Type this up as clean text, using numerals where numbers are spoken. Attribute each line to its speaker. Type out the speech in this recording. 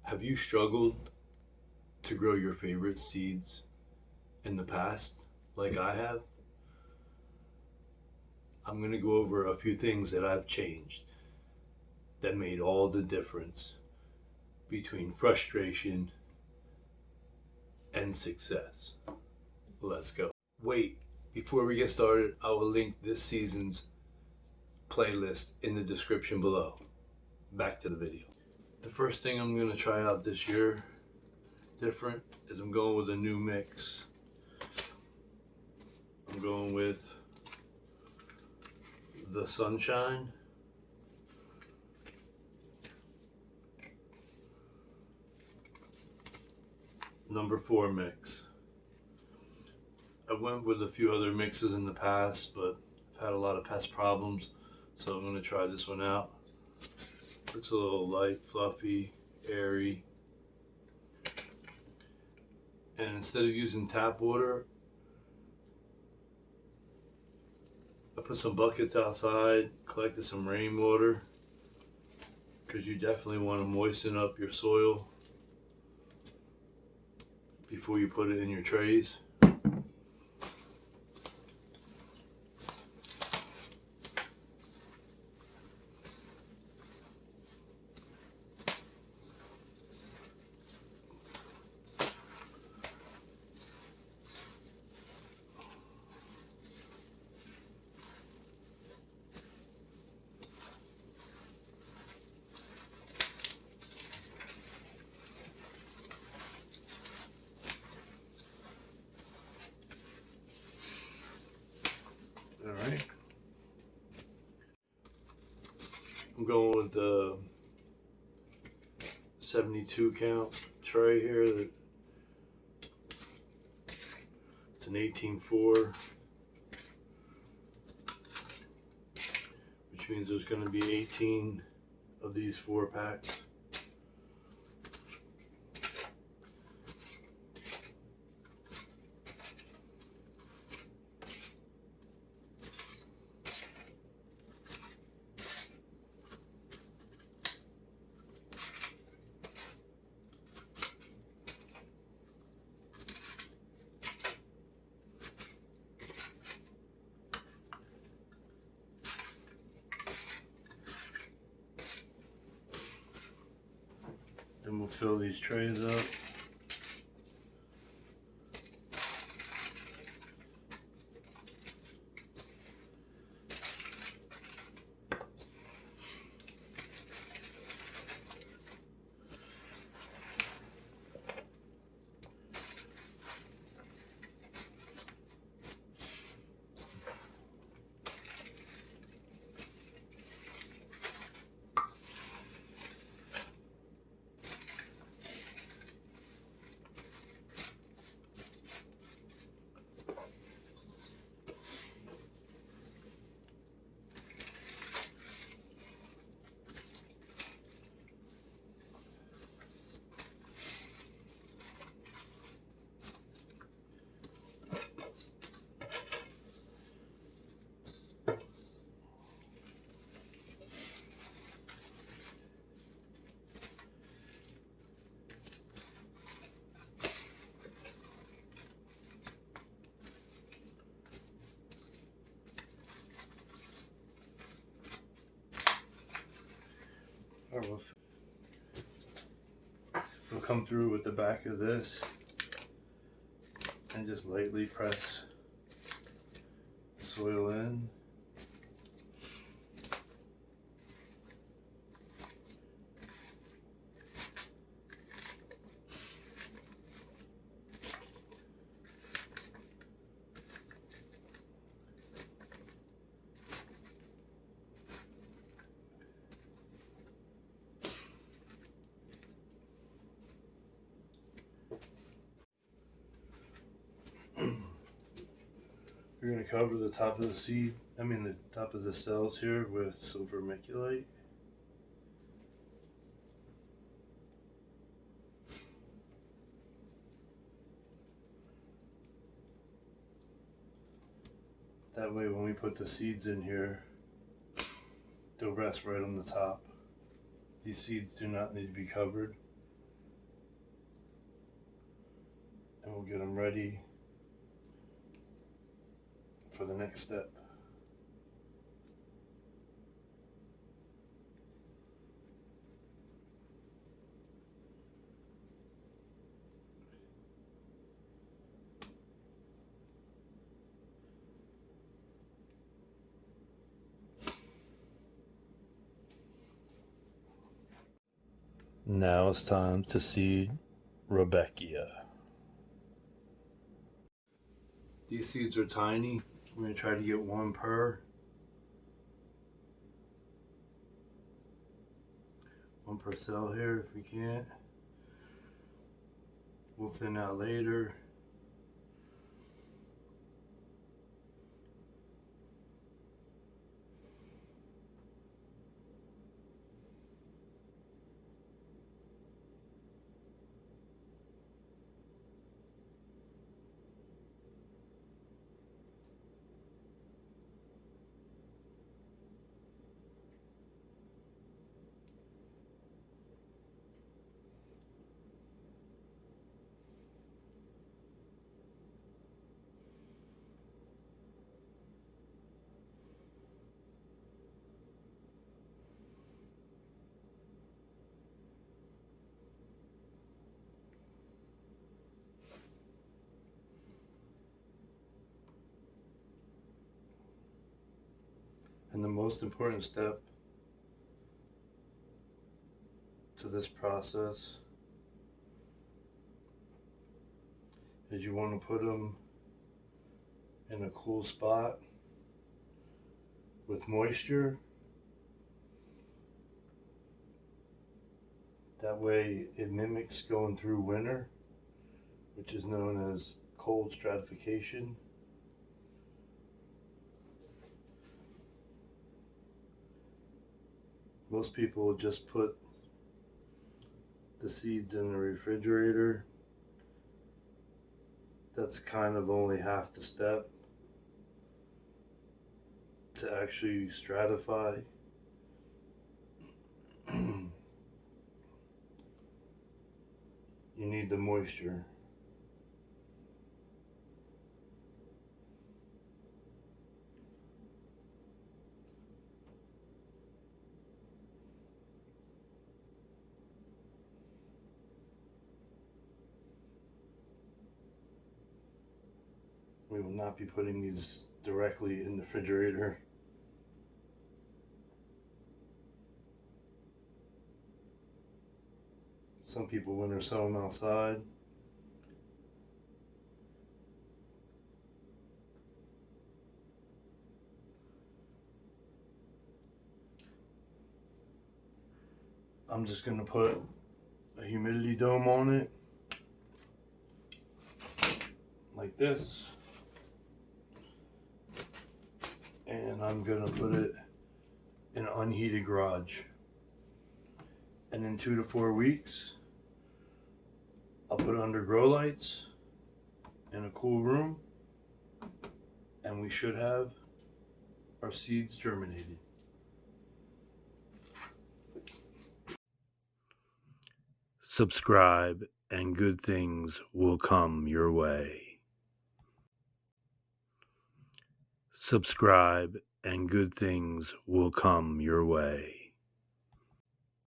Speaker 1: Have you struggled to grow your favorite seeds in the past, like I have? I'm going to go over a few things that I've changed that made all the difference between frustration and success. Let's go. Wait, before we get started, I will link this season's playlist in the description below. Back to the video. The first thing I'm going to try out this year, different, is I'm going with a new mix. I'm going with the Sunshine, number 4 mix. I went with a few other mixes in the past, but I've had a lot of pest problems, so I'm going to try this one out. It's a little light, fluffy, airy. And instead of using tap water, I put some buckets outside, collected some rainwater, because you definitely want to moisten up your soil before you put it in your trays. Alright. I'm going with the 72 count tray here. It's an 18.4, which means there's going to be 18 of these 4 packs. Then we'll fill these trays up. We'll come through with the back of this and just lightly press the soil in. We're going to cover the top of the the top of the cells here with some vermiculite. That way when we put the seeds in here, they'll rest right on the top. These seeds do not need to be covered. and we'll get them ready for the next step. Now it's time to seed Rudbeckia. These seeds are tiny. We're going to try to get one per. One per cell here if we can't. We'll thin out later. And the most important step to this process is you want to put them in a cool spot with moisture. That way it mimics going through winter, which is known as cold stratification. Most people will just put the seeds in the refrigerator. That's kind of only half the step to actually stratify. You need the moisture. We will not be putting these directly in the refrigerator. Some people winter sow them outside. I'm just going to put a humidity dome on it, like this. And I'm going to put it in an unheated garage. And in 2 to 4 weeks, I'll put it under grow lights in a cool room, and we should have our seeds germinated. Subscribe and good things will come your way. Subscribe and good things will come your way.